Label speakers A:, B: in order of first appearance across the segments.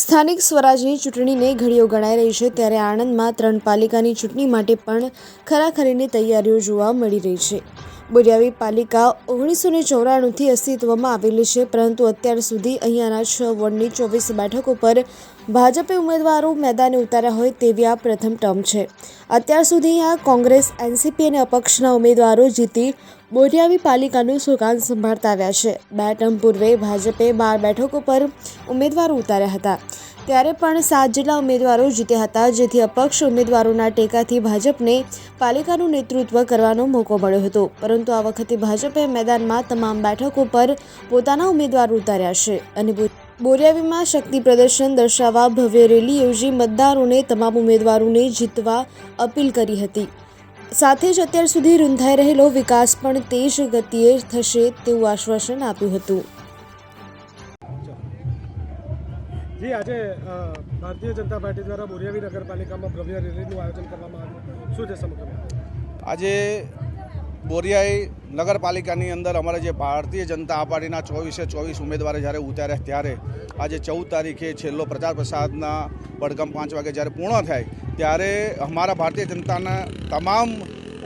A: સ્થાનિક સ્વરાજની ચૂંટણીને ઘડીઓ ગણાઈ રહી છે ત્યારે આણંદમાં 3 પાલિકાની ચૂંટણી માટે પણ ખરાખરીની તૈયારીઓ જોવા મળી રહી છે। બોરિયાવી પાલિકા 1994થી અસ્તિત્વમાં આવેલી છે, પરંતુ અત્યાર સુધી અહીંયાના 6 વોર્ડની 24 બેઠકો પર ભાજપે ઉમેદવારો મેદાને ઉતાર્યા હોય તેવી આ પ્રથમ ટર્મ છે। અત્યાર સુધી અહીંયા કોંગ્રેસ, એનસીપી અને અપક્ષના ઉમેદવારો જીતી બોરિયાવી પાલિકાનું સુકાન સંભાળતા આવ્યા છે। 2 ટર્મ પૂર્વે ભાજપે 12 બેઠકો પર ઉમેદવારો ઉતાર્યા હતા, ત્યારે પણ 7 જેટલા ઉમેદવારો જીત્યા હતા, જેથી અપક્ષ ઉમેદવારોના ટેકાથી ભાજપને પાલિકાનું નેતૃત્વ કરવાનો મોકો મળ્યો હતો। પરંતુ આ વખતે ભાજપે મેદાનમાં તમામ બેઠકો પર પોતાના ઉમેદવારો ઉતાર્યા છે અને બોરિયાવીમાં શક્તિ પ્રદર્શન દર્શાવવા ભવ્ય રેલી યોજી મતદારોને તમામ ઉમેદવારોને જીતવા અપીલ કરી હતી। સાથે જ અત્યાર સુધી રૂંધાઈ રહેલો વિકાસ પણ તેજ ગતિએ થશે તેવું આશ્વાસન આપ્યું હતું।
B: જી, આજે ભારતીય જનતા પાર્ટી દ્વારા બોરિયાવી નગરપાલિકામાં ભવ્ય રેલીનું આયોજન કરવામાં આવ્યું, શું છે સમગ્ર?
C: આજે બોરિયાવી નગરપાલિકાની અંદર અમારા જે ભારતીય જનતા પાર્ટીના 24 ઉમેદવારો જ્યારે ઉતાર્યા, ત્યારે આજે 14 તારીખે છેલ્લો પ્રચાર પ્રસારના પડઘમ 5 વાગે જ્યારે પૂર્ણ થાય, ત્યારે અમારા ભારતીય જનતાના તમામ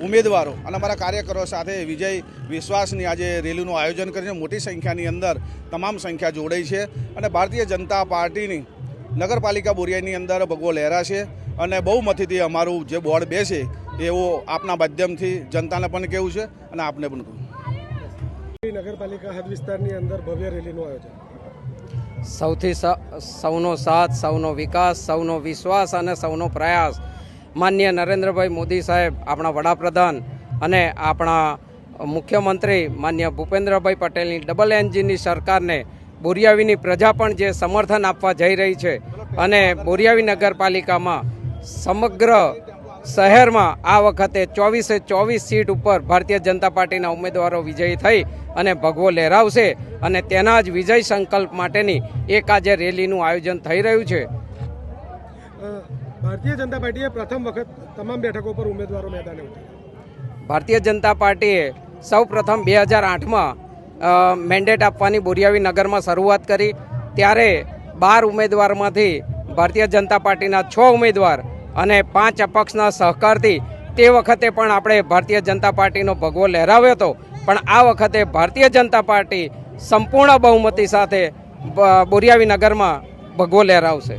C: ઉમેદવારો અને અમારા કાર્યકરો સાથે વિજય વિશ્વાસની આજે રેલીનું આયોજન કરીને મોટી સંખ્યાની અંદર તમામ સંખ્યા જોડાઈ છે અને ભારતીય જનતા પાર્ટીની નગરપાલિકા બોરિયાની અંદર ભગવો લહેરાશે અને બહુમતીથી અમારું જે બોર્ડ બેસે એવો આપના માધ્યમથી જનતાને પણ કહેવું છે અને આપને પણ કહું।
B: નગરપાલિકા હદ વિસ્તારની અંદર ભવ્ય રેલીનું આયોજન,
D: સૌનો સાથ, સૌનો વિકાસ, સૌનો વિશ્વાસ અને સૌનો પ્રયાસ। માનનીય નરેન્દ્રભાઈ મોદી સાહેબ, આપણા વડાપ્રધાન અને આપણા મુખ્યમંત્રી માનનીય ભૂપેન્દ્રભાઈ પટેલની ડબલ એન્જિનની સરકારને બોરિયાવીની પ્રજા પણ જે સમર્થન આપવા જઈ રહી છે અને બોરિયાવી નગરપાલિકામાં સમગ્ર શહેરમાં આ વખતે 24 સીટ ઉપર ભારતીય જનતા પાર્ટીના ઉમેદવારો વિજયી થઈ અને ભગવો લહેરાવશે અને તેના જ વિજય સંકલ્પ માટેની એક આજે રેલીનું આયોજન થઈ રહ્યું છે।
B: ભારતીય જનતા પાર્ટીએ પ્રથમ વખત તમામ બેઠકો પર ઉમેદવારો મેદાને ઉતાર્યા।
D: ભારતીય જનતા પાર્ટીએ સૌ પ્રથમ 2008માં મેન્ડેટ આપવાની બોરિયાવી નગરમાં શરૂઆત કરી, ત્યારે 12 ઉમેદવારમાંથી ભારતીય જનતા પાર્ટીના 6 ઉમેદવાર અને 5 અપક્ષના સહકારથી તે વખતે પણ આપણે ભારતીય જનતા પાર્ટીનો ભગવો લહેરાવ્યો હતો, પણ આ વખતે ભારતીય જનતા પાર્ટી સંપૂર્ણ બહુમતી સાથે બોરિયાવી નગરમાં ભગવો લહેરાવશે।